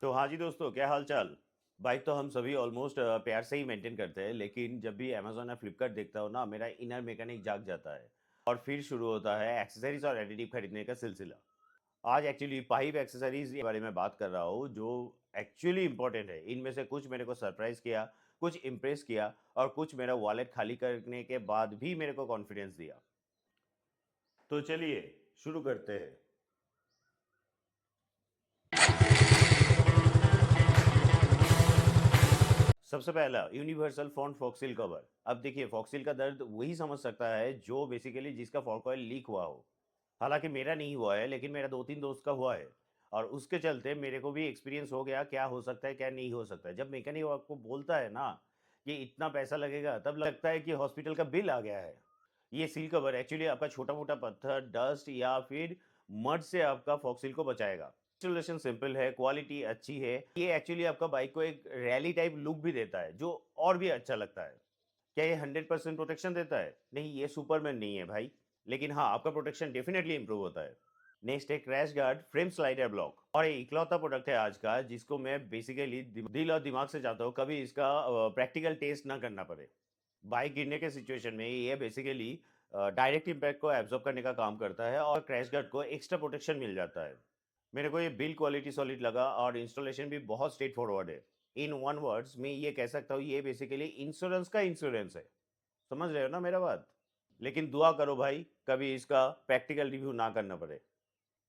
तो हाँ जी दोस्तों, क्या हाल चाल। बाइक तो हम सभी ऑलमोस्ट प्यार से ही मेंटेन करते हैं, लेकिन जब भी अमेजोन या फ्लिपकार्ट देखता हूँ ना, मेरा इनर मैकेनिक जाग जाता है और फिर शुरू होता है एक्सेसरीज और एडिटिव खरीदने का सिलसिला। आज एक्चुअली 5 एक्सेसरीज के बारे में बात कर रहा हूँ जो एक्चुअली इंपॉर्टेंट है। इनमें से कुछ मेरे को सरप्राइज किया, कुछ इम्प्रेस किया और कुछ मेरा वॉलेट खाली करने के बाद भी मेरे को कॉन्फिडेंस दिया। तो चलिए शुरू करते हैं। सबसे पहला यूनिवर्सल फॉन्ट फॉक्सिल कवर। अब देखिए, फॉक्सिल का दर्द वही समझ सकता है जो बेसिकली जिसका फॉक ऑयल लीक हुआ हो। हालांकि मेरा नहीं हुआ है, लेकिन मेरा 2-3 दोस्त का हुआ है और उसके चलते मेरे को भी एक्सपीरियंस हो गया क्या हो सकता है क्या नहीं हो सकता है। जब मैकेनिक आपको बोलता है ना कि इतना पैसा लगेगा, तब लगता है कि हॉस्पिटल का बिल आ गया है। ये सील कवर एक्चुअली आपका छोटा मोटा पत्थर, डस्ट या फिर मड से आपका फॉक्सिल को बचाएगा। इंस्टॉलेशन सिंपल है, क्वालिटी अच्छी है। ये एक्चुअली आपका बाइक को एक रैली टाइप लुक भी देता है जो और भी अच्छा लगता है। क्या ये 100% प्रोटेक्शन देता है? नहीं, ये सुपरमैन नहीं है भाई, लेकिन हाँ, आपका प्रोटेक्शन डेफिनेटली इंप्रूव होता है। नेक्स्ट है crash guard frame slider block, और ये इकलौता प्रोडक्ट है आज का जिसको मैं बेसिकली दिल और दिमाग से चाहता हूँ कभी इसका प्रैक्टिकल टेस्ट ना करना पड़े। बाइक गिरने के सिचुएशन में ये बेसिकली डायरेक्ट इम्पैक्ट को एब्जॉर्ब करने का काम करता है और क्रैश गार्ड को एक्स्ट्रा प्रोटेक्शन मिल जाता है। मेरे को ये बिल्ड क्वालिटी सॉलिड लगा और इंस्टॉलेशन भी बहुत स्ट्रेट फॉरवर्ड है। इन वन वर्ड्स मैं ये कह सकता हूँ, ये बेसिकली इंश्योरेंस का इंश्योरेंस है। समझ रहे हो ना मेरा बात। लेकिन दुआ करो भाई कभी इसका प्रैक्टिकल रिव्यू ना करना पड़े।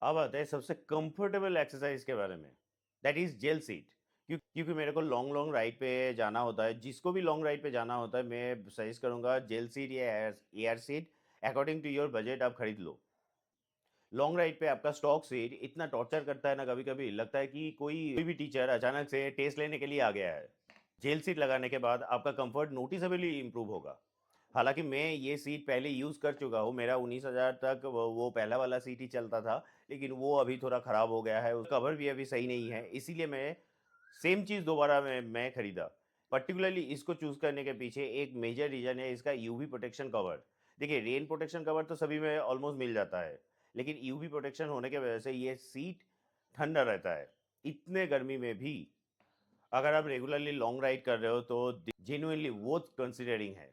अब आते हैं सबसे कंफर्टेबल एक्सरसाइज के बारे में, दैट इज जेल सीट। क्योंकि मेरे को लॉन्ग लॉन्ग राइड पे जाना होता है, जिसको भी लॉन्ग राइड पे जाना होता है मैं सजेस्ट करूंगा जेल सीट या air seat. According to your budget आप खरीद लो। लॉन्ग राइड पे आपका स्टॉक सीट इतना टॉर्चर करता है ना, कभी कभी लगता है कि कोई भी टीचर अचानक से टेस्ट लेने के लिए आ गया है। जेल सीट लगाने के बाद आपका कंफर्ट नोटिसेबली इंप्रूव होगा। हालांकि मैं ये सीट पहले यूज़ कर चुका हूँ, मेरा 19,000 तक वो पहला वाला सीट ही चलता था। लेकिन वो अभी थोड़ा ख़राब हो गया है, उसका कवर भी अभी सही नहीं है, इसीलिए मैं सेम चीज़ दोबारा मैं खरीदा। पर्टिकुलरली इसको चूज़ करने के पीछे एक मेजर रीज़न है इसका यूवी प्रोटेक्शन कवर। देखिए, रेन प्रोटेक्शन कवर तो सभी में ऑलमोस्ट मिल जाता है, लेकिन यूवी प्रोटेक्शन होने के वजह से ये सीट ठंडा रहता है इतने गर्मी में भी। अगर आप रेगुलरली लॉन्ग राइड कर रहे हो तो जेन्युइनली वर्थ कंसिडरिंग है।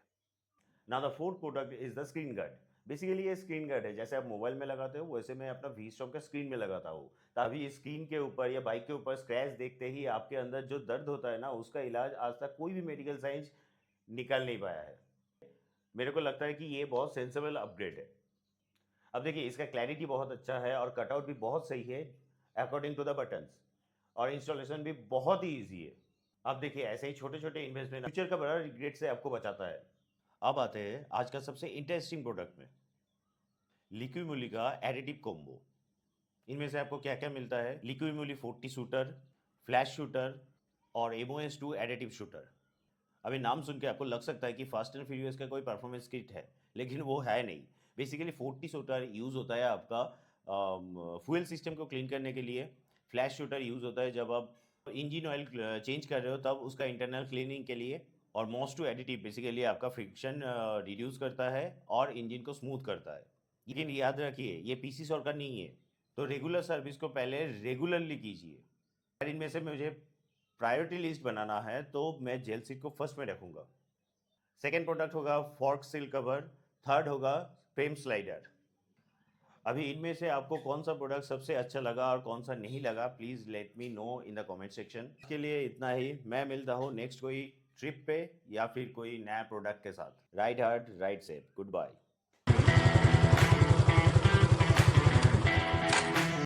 Now the fourth product is the screen guard. Basically ये स्क्रीन गार्ड है, जैसे आप मोबाइल में लगाते हो वैसे मैं अपना वी स्टॉक का स्क्रीन में लगाता हूँ, तभी स्क्रीन के ऊपर या बाइक के ऊपर स्क्रैच देखते ही आपके अंदर जो दर्द होता है ना, उसका इलाज आज तक कोई भी मेडिकल साइंस निकाल नहीं पाया है। मेरे को लगता है कि ये बहुत सेंसेबल अपग्रेड है। अब देखिए, इसका क्लैरिटी बहुत अच्छा है और कटआउट भी बहुत सही है अकॉर्डिंग टू द बटन्स, और इंस्टॉलेशन भी बहुत ही ईजी है। अब देखिए, ऐसे ही छोटे छोटे इन्वेस्टमेंट फ्यूचर का बड़ा रिग्रेट से आपको बचाता है। अब आते हैं आज का सबसे इंटरेस्टिंग प्रोडक्ट में, लिक्विमोली का एडिटिव कॉम्बो। इनमें से आपको क्या क्या मिलता है? लिक्विमोली 40 शूटर, फ्लैश शूटर और एमओएस 2 एडिटिव शूटर। अभी नाम सुन के आपको लग सकता है कि फास्ट एंड फ्यूरियस का कोई परफॉर्मेंस किट है, लेकिन वो है नहीं। बेसिकली 40 शूटर यूज़ होता है आपका फ्यूल सिस्टम को क्लीन करने के लिए। फ्लैश शूटर यूज़ होता है जब आप इंजन ऑयल चेंज कर रहे हो, तब उसका इंटरनल क्लीनिंग के लिए। और मोस्ट टू एडिटिव बेसिकली आपका फ्रिक्शन रिड्यूस करता है और इंजन को स्मूथ करता है। लेकिन याद रखिए, ये पीसी शॉर्टकट नहीं है, तो रेगुलर सर्विस को पहले रेगुलरली कीजिए। अगर इनमें से मुझे प्रायोरिटी लिस्ट बनाना है तो मैं जेल सीट को फर्स्ट में रखूंगा। सेकेंड प्रोडक्ट होगा फॉर्क सील कवर। थर्ड होगा फ्रेम स्लाइडर। अभी इनमें से आपको कौन सा प्रोडक्ट सबसे अच्छा लगा और कौन सा नहीं लगा, please let me know in the comment section. के लिए इतना ही, मैं मिलता हूँ नेक्स्ट कोई ट्रिप पे या फिर कोई नया प्रोडक्ट के साथ। Ride hard ride safe, good bye.